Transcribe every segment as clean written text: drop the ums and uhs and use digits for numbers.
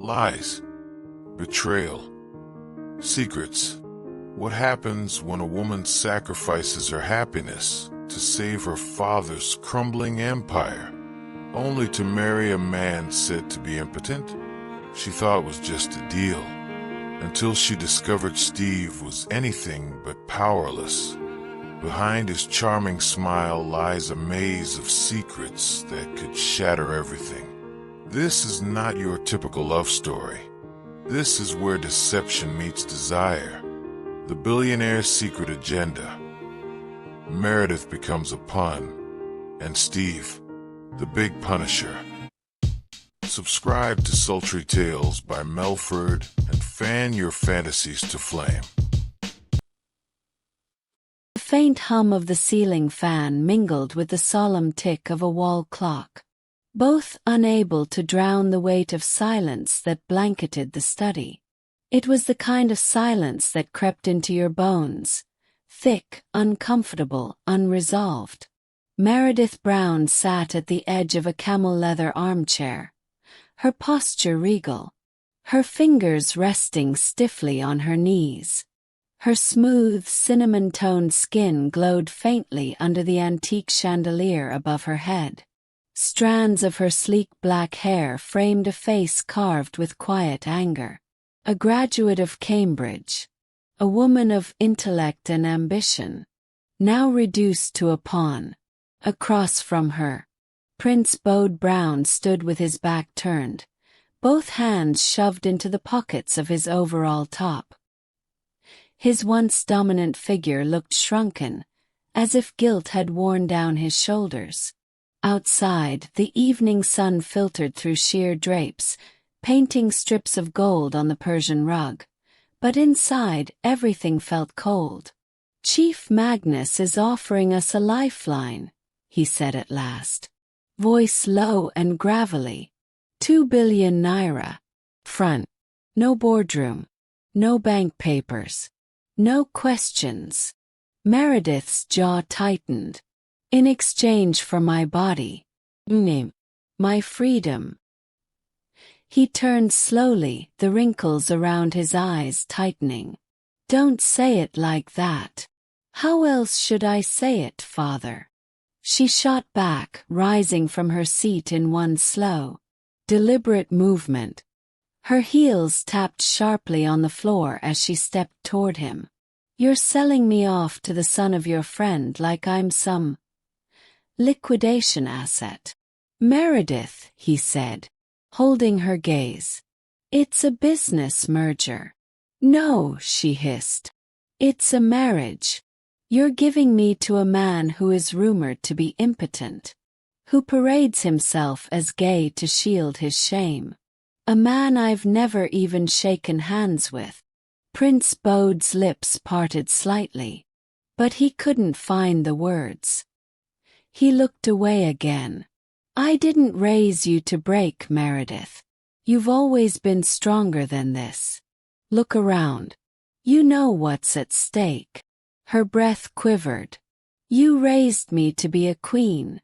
Lies. Betrayal. Secrets. What happens when a woman sacrifices her happiness to save her father's crumbling empire, only to marry a man said to be impotent? She thought it was just a deal, until she discovered Steve was anything but powerless. Behind his charming smile lies a maze of secrets that could shatter everything. This is not your typical love story. This is where deception meets desire. The billionaire's secret agenda. Meredith becomes a pawn, and Steve, the big punisher. Subscribe to Sultry Tales by Melford and fan your fantasies to flame. The faint hum of the ceiling fan mingled with the solemn tick of a wall clock, both unable to drown the weight of silence that blanketed the study. It was the kind of silence that crept into your bones, thick, uncomfortable, unresolved. Meredith Brown sat at the edge of a camel-leather armchair, her posture regal, her fingers resting stiffly on her knees. Her smooth, cinnamon-toned skin glowed faintly under the antique chandelier above her head. Strands of her sleek black hair framed a face carved with quiet anger. A graduate of Cambridge, a woman of intellect and ambition, now reduced to a pawn. Across from her, Prince Bode Brown stood with his back turned, both hands shoved into the pockets of his overall top. His once dominant figure looked shrunken, as if guilt had worn down his shoulders. Outside, the evening sun filtered through sheer drapes, painting strips of gold on the Persian rug. But inside, everything felt cold. "Chief Magnus is offering us a lifeline," he said at last, voice low and gravelly. 2 billion naira. Front. No boardroom. No bank papers. No questions. Meredith's jaw tightened. "In exchange for my body. My freedom." He turned slowly, the wrinkles around his eyes tightening. "Don't say it like that." "How else should I say it, father?" She shot back, rising from her seat in one slow, deliberate movement. Her heels tapped sharply on the floor as she stepped toward him. "You're selling me off to the son of your friend like I'm some liquidation asset." "Meredith," he said, holding her gaze. "It's a business merger." "No," she hissed. "It's a marriage. You're giving me to a man who is rumored to be impotent, who parades himself as gay to shield his shame. A man I've never even shaken hands with." Prince Bode's lips parted slightly, but he couldn't find the words. He looked away again. "I didn't raise you to break, Meredith. You've always been stronger than this. Look around. You know what's at stake." Her breath quivered. "You raised me to be a queen,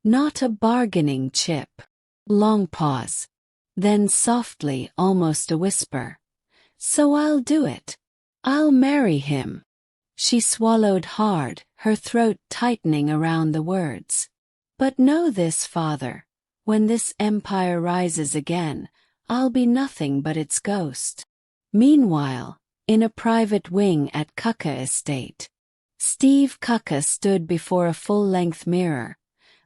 not a bargaining chip." Long pause. Then softly, almost a whisper. "So I'll do it. I'll marry him." She swallowed hard, her throat tightening around the words. "But know this, father. When this empire rises again, I'll be nothing but its ghost." Meanwhile, in a private wing at Cucca Estate, Steve Cucca stood before a full-length mirror,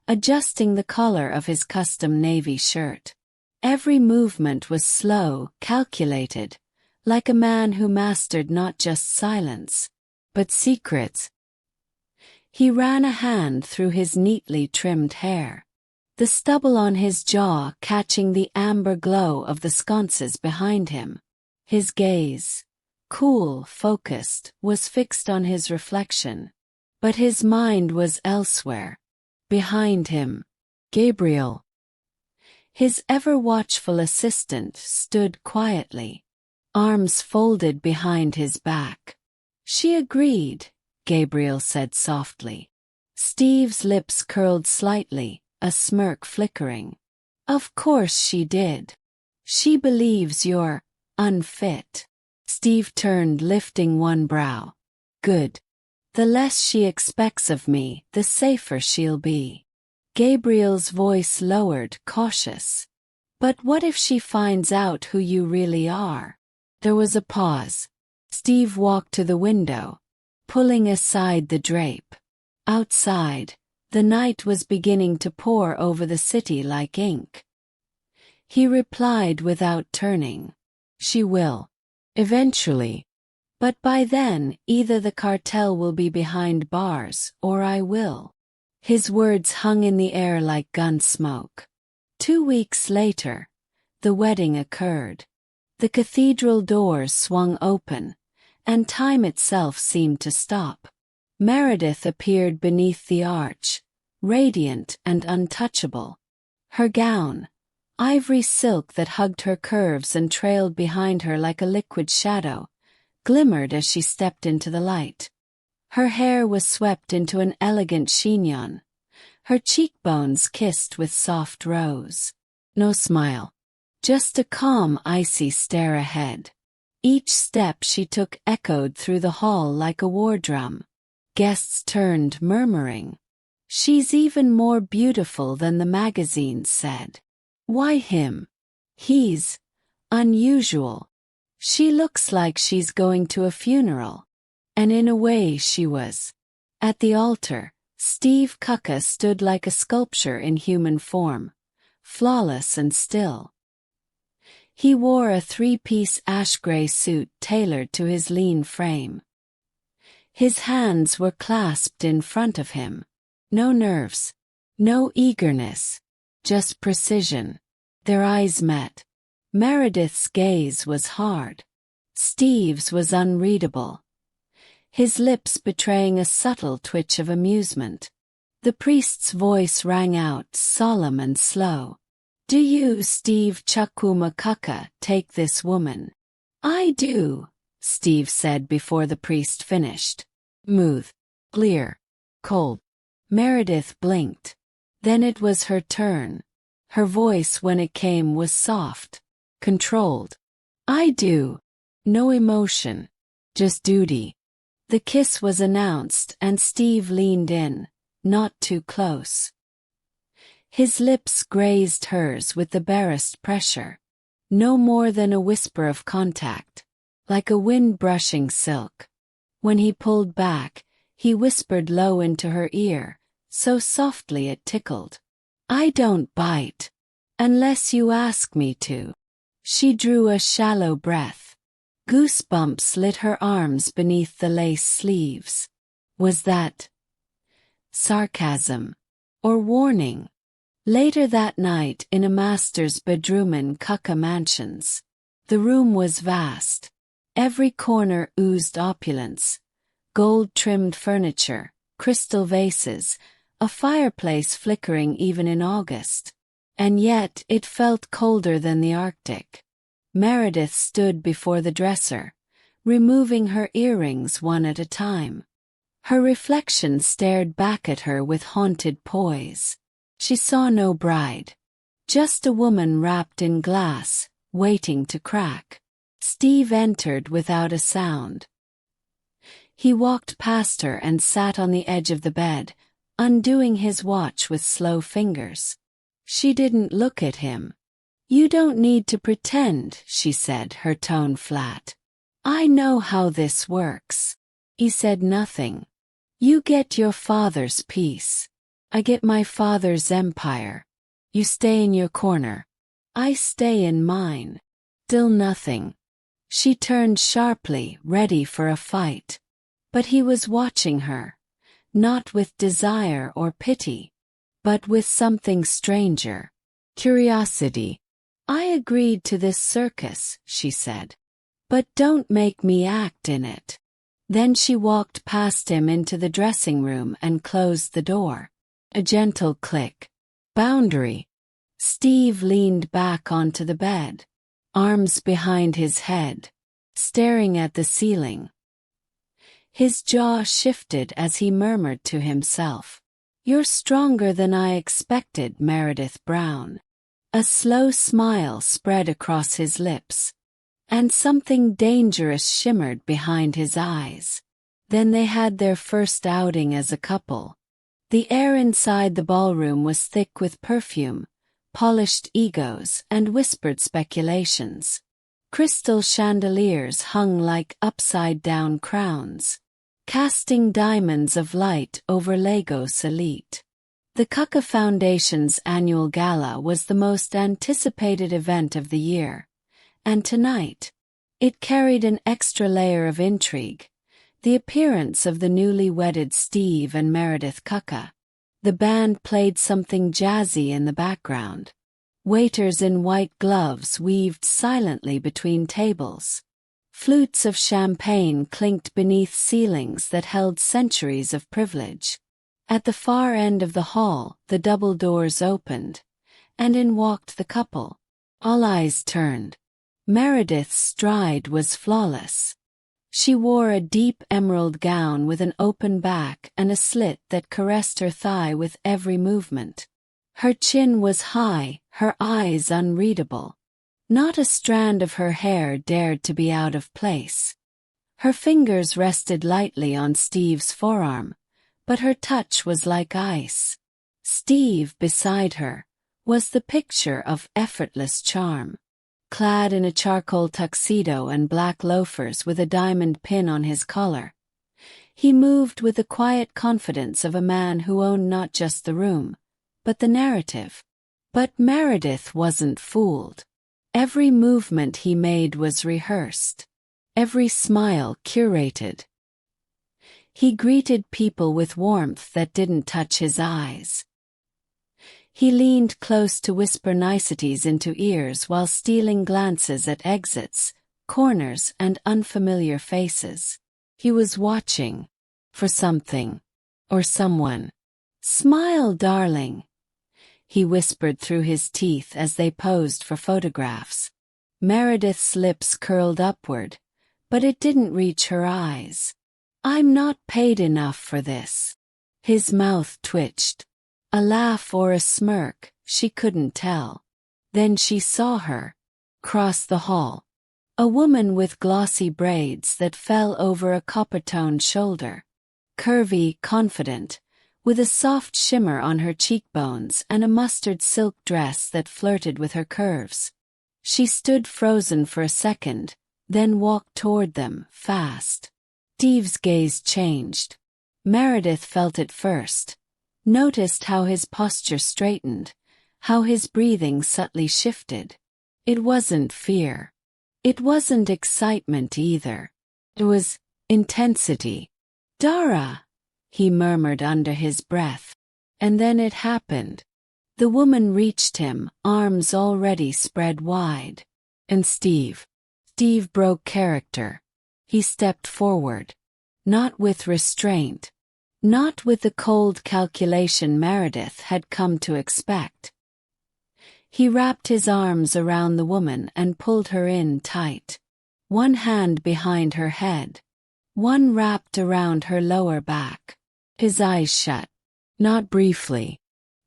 adjusting the collar of his custom navy shirt. Every movement was slow, calculated, like a man who mastered not just silence, but secrets. He ran a hand through his neatly trimmed hair, the stubble on his jaw catching the amber glow of the sconces behind him. His gaze, cool, focused, was fixed on his reflection, but his mind was elsewhere. Behind him, Gabriel, his ever-watchful assistant, stood quietly, arms folded behind his back. "She agreed," Gabriel said softly. Steve's lips curled slightly, a smirk flickering. "Of course she did. She believes you're unfit. Steve turned, lifting one brow. Good. The less she expects of me, the safer she'll be. Gabriel's voice lowered, cautious. But what if she finds out who you really are? There was a pause. Steve walked to the window, pulling aside the drape. Outside, the night was beginning to pour over the city like ink. He replied without turning. She will. Eventually. But by then, either the cartel will be behind bars, or I will. His words hung in the air like gun smoke. 2 weeks later, the wedding occurred. The cathedral doors swung open, and time itself seemed to stop. Meredith appeared beneath the arch, radiant and untouchable. Her gown, ivory silk that hugged her curves and trailed behind her like a liquid shadow, glimmered as she stepped into the light. Her hair was swept into an elegant chignon, her cheekbones kissed with soft rose. No smile. Just a calm, icy stare ahead. Each step she took echoed through the hall like a war drum. Guests turned, murmuring, "She's even more beautiful than the magazines said." Why him? He's unusual. She looks like she's going to a funeral. And in a way she was. At the altar, Steve Kuka stood like a sculpture in human form, flawless and still. He wore a 3-piece ash-gray suit tailored to his lean frame. His hands were clasped in front of him. No nerves, no eagerness, just precision. Their eyes met. Meredith's gaze was hard. Steve's was unreadable, his lips betraying a subtle twitch of amusement. The priest's voice rang out, solemn and slow. "Do you, Steve Chakuma Kuka, take this woman?" "I do," Steve said before the priest finished. Smooth, clear, cold. Meredith blinked. Then it was her turn. Her voice, when it came, was soft, controlled. "I do. No emotion. Just duty." The kiss was announced, and Steve leaned in, not too close. His lips grazed hers with the barest pressure. No more than a whisper of contact, like a wind brushing silk. When he pulled back, he whispered low into her ear, so softly it tickled. "I don't bite. Unless you ask me to." She drew a shallow breath. Goosebumps lit her arms beneath the lace sleeves. Was that sarcasm or warning? Later that night, in a master's bedroom in Kuka Mansions. The room was vast. Every corner oozed opulence. Gold-trimmed furniture, crystal vases, a fireplace flickering even in August. And yet it felt colder than the Arctic. Meredith stood before the dresser, removing her earrings one at a time. Her reflection stared back at her with haunted poise. She saw no bride, just a woman wrapped in glass, waiting to crack. Steve entered without a sound. He walked past her and sat on the edge of the bed, undoing his watch with slow fingers. She didn't look at him. "You don't need to pretend," she said, her tone flat. "I know how this works." He said nothing. "You get your father's peace. I get my father's empire. You stay in your corner. I stay in mine." Still nothing. She turned sharply, ready for a fight. But he was watching her, not with desire or pity, but with something stranger. Curiosity. "I agreed to this circus," she said. "But don't make me act in it." Then she walked past him into the dressing room and closed the door. A gentle click. Boundary. Steve leaned back onto the bed, arms behind his head, staring at the ceiling. His jaw shifted as he murmured to himself, "You're stronger than I expected, Meredith Brown." A slow smile spread across his lips, and something dangerous shimmered behind his eyes. Then they had their first outing as a couple. The air inside the ballroom was thick with perfume, polished egos, and whispered speculations. Crystal chandeliers hung like upside-down crowns, casting diamonds of light over Lagos elite. The Kaka Foundation's annual gala was the most anticipated event of the year, and tonight, it carried an extra layer of intrigue, the appearance of the newly wedded Steve and Meredith Kaka. The band played something jazzy in the background. Waiters in white gloves weaved silently between tables. Flutes of champagne clinked beneath ceilings that held centuries of privilege. At the far end of the hall, the double doors opened, and in walked the couple. All eyes turned. Meredith's stride was flawless. She wore a deep emerald gown with an open back and a slit that caressed her thigh with every movement. Her chin was high, her eyes unreadable. Not a strand of her hair dared to be out of place. Her fingers rested lightly on Steve's forearm, but her touch was like ice. Steve, beside her, was the picture of effortless charm. Clad in a charcoal tuxedo and black loafers with a diamond pin on his collar, he moved with the quiet confidence of a man who owned not just the room, but the narrative. But Meredith wasn't fooled. Every movement he made was rehearsed, every smile curated. He greeted people with warmth that didn't touch his eyes. He leaned close to whisper niceties into ears while stealing glances at exits, corners, and unfamiliar faces. He was watching for something or someone. "Smile, darling," he whispered through his teeth as they posed for photographs. Meredith's lips curled upward, but it didn't reach her eyes. "I'm not paid enough for this." His mouth twitched. A laugh or a smirk, she couldn't tell. Then she saw her, cross the hall. A woman with glossy braids that fell over a copper-toned shoulder. Curvy, confident, with a soft shimmer on her cheekbones and a mustard silk dress that flirted with her curves. She stood frozen for a second, then walked toward them, fast. Steve's gaze changed. Meredith felt it first. Noticed how his posture straightened, how his breathing subtly shifted. It wasn't fear. It wasn't excitement either. It was intensity. "Dara," he murmured under his breath. And then it happened. The woman reached him, arms already spread wide. And Steve broke character. He stepped forward. Not with restraint. Not with the cold calculation Meredith had come to expect. He wrapped his arms around the woman and pulled her in tight. One hand behind her head. One wrapped around her lower back. His eyes shut. Not briefly.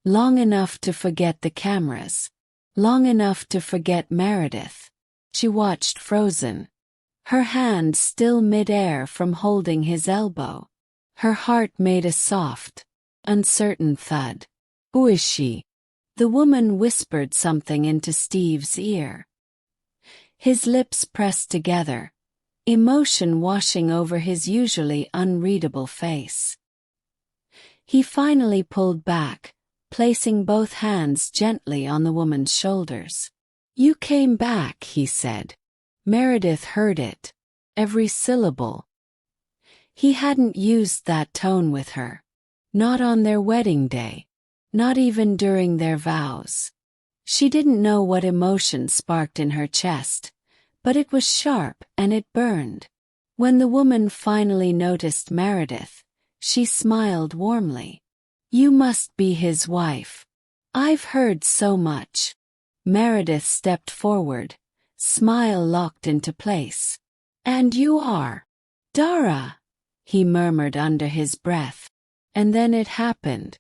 Long enough to forget the cameras. Long enough to forget Meredith. She watched frozen. Her hand still mid-air from holding his elbow. Her heart made a soft, uncertain thud. "Who is she?" The woman whispered something into Steve's ear. His lips pressed together, emotion washing over his usually unreadable face. He finally pulled back, placing both hands gently on the woman's shoulders. "You came back," he said. Meredith heard it. Every syllable. He hadn't used that tone with her. Not on their wedding day. Not even during their vows. She didn't know what emotion sparked in her chest, but it was sharp and it burned. When the woman finally noticed Meredith, she smiled warmly. "You must be his wife. I've heard so much." Meredith stepped forward, smile locked into place. "And you are." "Dara," he murmured under his breath. And then it happened.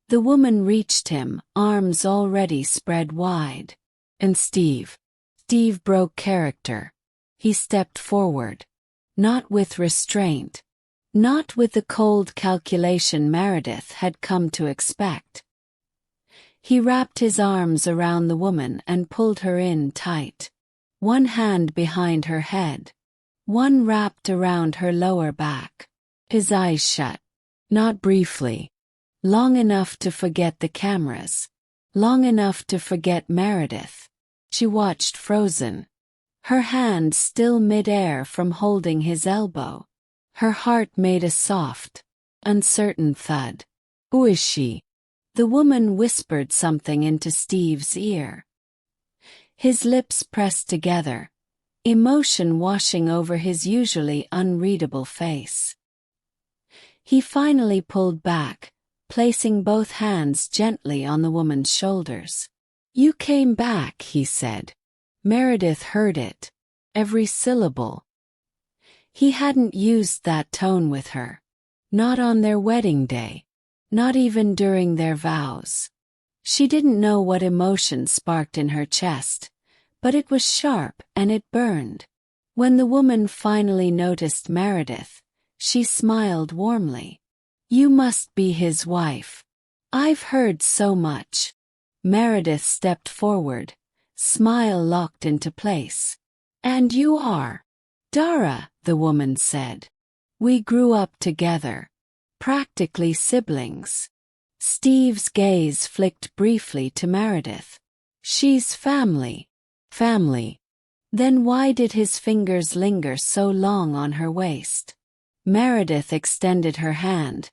The woman reached him, arms already spread wide. And Steve broke character. He stepped forward. Not with restraint. Not with the cold calculation Meredith had come to expect. He wrapped his arms around the woman and pulled her in tight. One hand behind her head. One wrapped around her lower back. His eyes shut. Not briefly. Long enough to forget the cameras. Long enough to forget Meredith. She watched frozen. Her hand still mid-air from holding his elbow. Her heart made a soft, uncertain thud. Who is she? The woman whispered something into Steve's ear. His lips pressed together, emotion washing over his usually unreadable face. He finally pulled back, placing both hands gently on the woman's shoulders. "You came back," he said. Meredith heard it. Every syllable. He hadn't used that tone with her. Not on their wedding day. Not even during their vows. She didn't know what emotion sparked in her chest, but it was sharp and it burned. When the woman finally noticed Meredith, she smiled warmly. "You must be his wife. I've heard so much." Meredith stepped forward, smile locked into place. "And you are." "Dara," the woman said. "We grew up together. Practically siblings." Steve's gaze flicked briefly to Meredith. "She's family." Family. Then why did his fingers linger so long on her waist? Meredith extended her hand,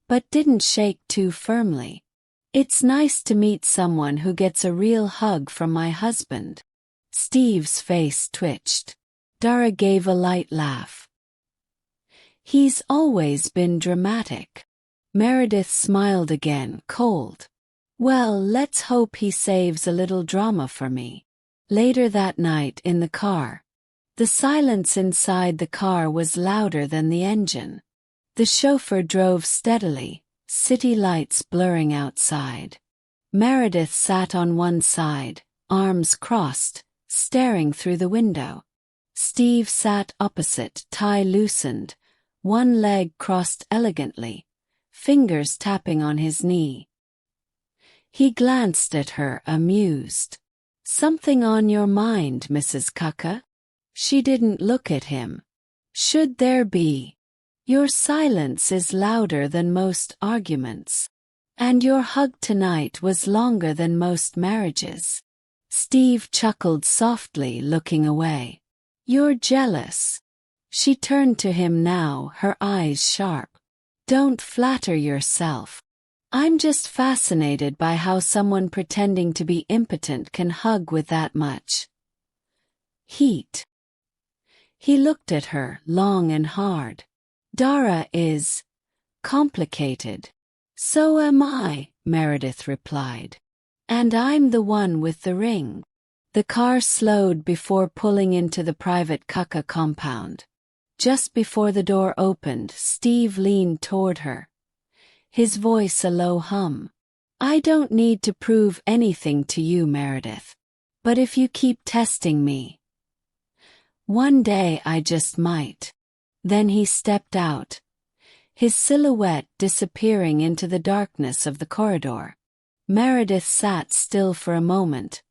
but didn't shake too firmly. "It's nice to meet someone who gets a real hug from my husband." Steve's face twitched. Dara gave a light laugh. "He's always been dramatic." Meredith smiled again, cold. "Well, let's hope he saves a little drama for me." Later that night in the car. The silence inside the car was louder than the engine. The chauffeur drove steadily, city lights blurring outside. Meredith sat on one side, arms crossed, staring through the window. Steve sat opposite, tie loosened, one leg crossed elegantly, fingers tapping on his knee. He glanced at her, amused. "Something on your mind, Mrs. Cucka?" She didn't look at him. "Should there be? Your silence is louder than most arguments. And your hug tonight was longer than most marriages." Steve chuckled softly, looking away. "You're jealous." She turned to him now, her eyes sharp. "Don't flatter yourself. I'm just fascinated by how someone pretending to be impotent can hug with that much heat." He looked at her, long and hard. "Dara is complicated." "So am I," Meredith replied. "And I'm the one with the ring." The car slowed before pulling into the private Cucka compound. Just before the door opened, Steve leaned toward her. His voice a low hum. "I don't need to prove anything to you, Meredith. But if you keep testing me, one day I just might." Then he stepped out, his silhouette disappearing into the darkness of the corridor. Meredith sat still for a moment,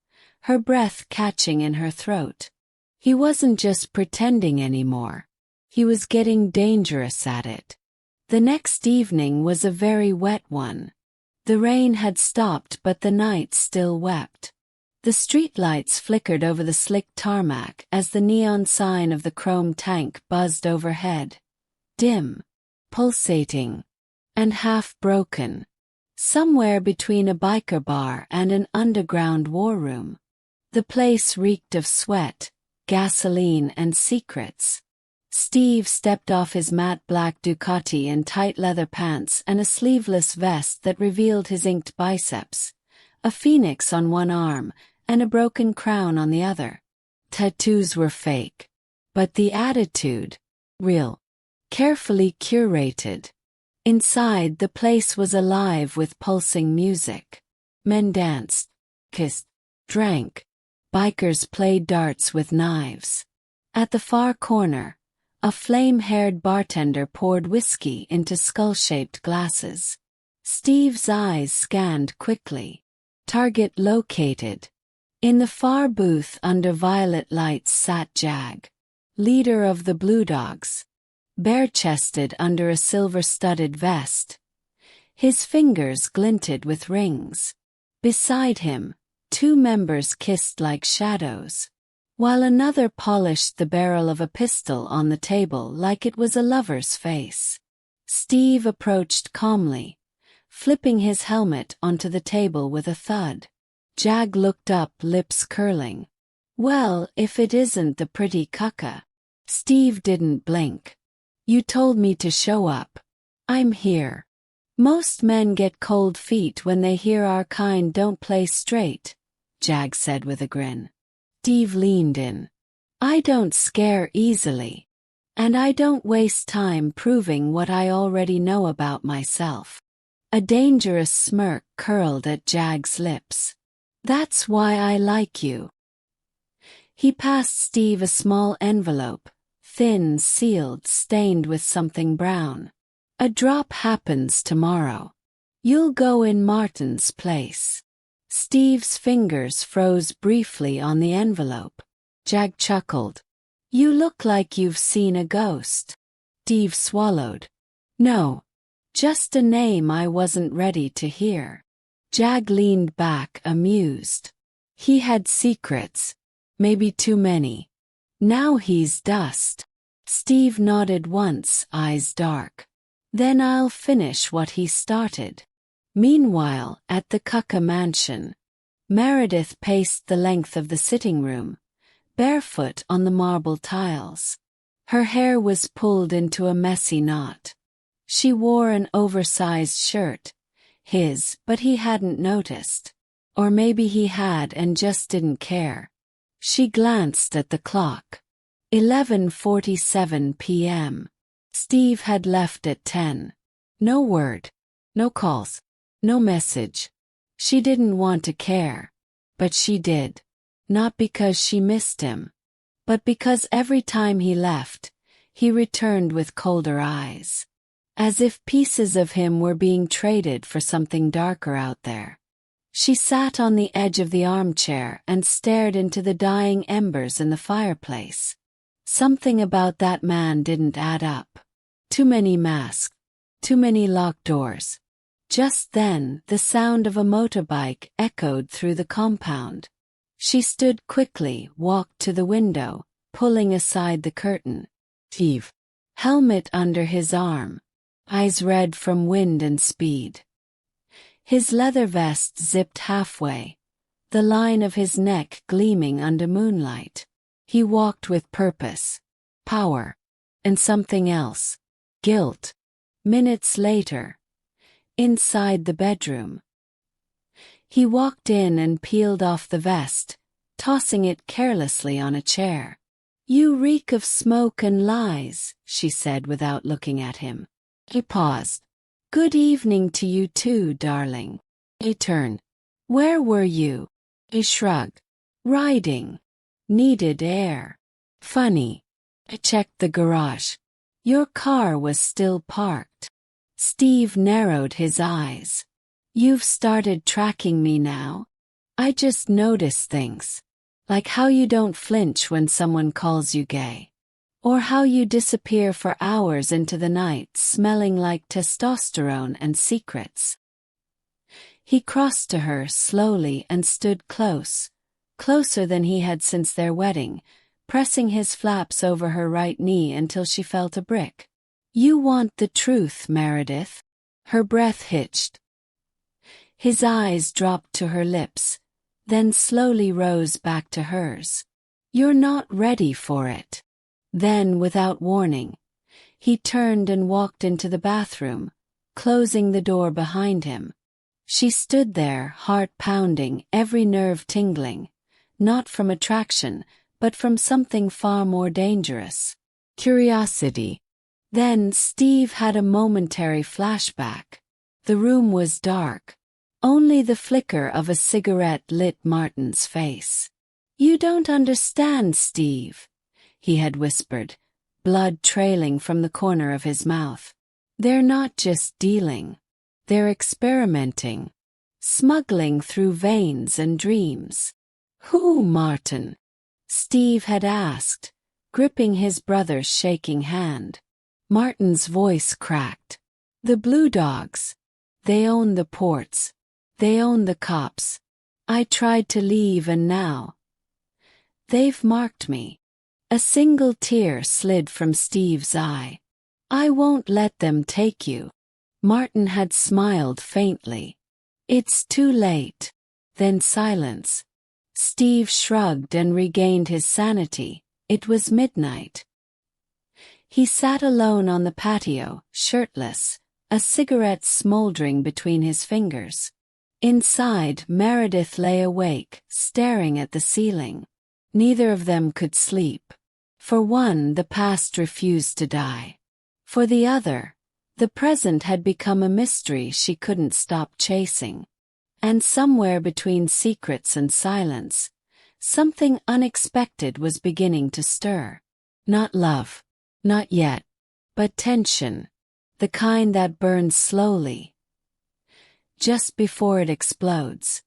her breath catching in her throat. He wasn't just pretending anymore. He was getting dangerous at it. The next evening was a very wet one. The rain had stopped, but the night still wept. The streetlights flickered over the slick tarmac as the neon sign of the chrome tank buzzed overhead. Dim, pulsating, and half-broken. Somewhere between a biker bar and an underground war room. The place reeked of sweat, gasoline, and secrets. Steve stepped off his matte black Ducati in tight leather pants and a sleeveless vest that revealed his inked biceps, a phoenix on one arm, and a broken crown on the other. Tattoos were fake, but the attitude, real, carefully curated. Inside, the place was alive with pulsing music. Men danced, kissed, drank. Bikers played darts with knives. At the far corner, a flame-haired bartender poured whiskey into skull-shaped glasses. Steve's eyes scanned quickly. Target located. In the far booth under violet lights sat Jag, leader of the Blue Dogs, bare-chested under a silver-studded vest. His fingers glinted with rings. Beside him, two members kissed like shadows, while another polished the barrel of a pistol on the table like it was a lover's face. Steve approached calmly, flipping his helmet onto the table with a thud. Jag looked up, lips curling. "Well, if it isn't the pretty cucka." Steve didn't blink. "You told me to show up. I'm here." "Most men get cold feet when they hear our kind don't play straight," Jag said with a grin. Steve leaned in. "I don't scare easily. And I don't waste time proving what I already know about myself." A dangerous smirk curled at Jag's lips. "That's why I like you." He passed Steve a small envelope, thin, sealed, stained with something brown. "A drop happens tomorrow. You'll go in Martin's place." Steve's fingers froze briefly on the envelope. Jag chuckled. "You look like you've seen a ghost." Steve swallowed. "No. Just a name I wasn't ready to hear." Jag leaned back, amused. He had secrets. Maybe too many. Now he's dust. Steve nodded once, eyes dark. "Then I'll finish what he started." Meanwhile, at the Cucka mansion, Meredith paced the length of the sitting room, barefoot on the marble tiles. Her hair was pulled into a messy knot. She wore an oversized shirt, his, but he hadn't noticed. Or maybe he had and just didn't care. She glanced at the clock. 11:47 p.m. Steve had left at 10. No word. No calls. No message. She didn't want to care. But she did. Not because she missed him. But because every time he left, he returned with colder eyes. As if pieces of him were being traded for something darker out there. She sat on the edge of the armchair and stared into the dying embers in the fireplace. Something about that man didn't add up. Too many masks. Too many locked doors. Just then, the sound of a motorbike echoed through the compound. She stood quickly, walked to the window, pulling aside the curtain. Steve. Helmet under his arm. Eyes red from wind and speed. His leather vest zipped halfway, the line of his neck gleaming under moonlight. He walked with purpose, power, and something else, guilt. Minutes later, inside the bedroom, he walked in and peeled off the vest, tossing it carelessly on a chair. "You reek of smoke and lies," she said without looking at him. He paused. "Good evening to you too, darling." He turned. "Where were you?" He shrugged. "Riding. Needed air." "Funny. I checked the garage. Your car was still parked." Steve narrowed his eyes. "You've started tracking me now? I just notice things. Like how you don't flinch when someone calls you gay. Or how you disappear for hours into the night smelling like testosterone and secrets." He crossed to her slowly and stood close, closer than he had since their wedding, pressing his flaps over her right knee until she felt a brick. "You want the truth, Meredith?" Her breath hitched. His eyes dropped to her lips, then slowly rose back to hers. "You're not ready for it." Then, without warning, he turned and walked into the bathroom, closing the door behind him. She stood there, heart pounding, every nerve tingling, not from attraction, but from something far more dangerous. Curiosity. Then Steve had a momentary flashback. The room was dark. Only the flicker of a cigarette lit Martin's face. "You don't understand, Steve," he had whispered, blood trailing from the corner of his mouth. "They're not just dealing. They're experimenting. Smuggling through veins and dreams." "Who, Martin?" Steve had asked, gripping his brother's shaking hand. Martin's voice cracked. "The Blue Dogs. They own the ports. They own the cops. I tried to leave and now they've marked me." A single tear slid from Steve's eye. "I won't let them take you." Martin had smiled faintly. "It's too late." Then silence. Steve shrugged and regained his sanity. It was midnight. He sat alone on the patio, shirtless, a cigarette smoldering between his fingers. Inside, Meredith lay awake, staring at the ceiling. Neither of them could sleep. For one, the past refused to die. For the other, the present had become a mystery she couldn't stop chasing. And somewhere between secrets and silence, something unexpected was beginning to stir. Not love. Not yet. But tension. The kind that burns slowly, just before it explodes.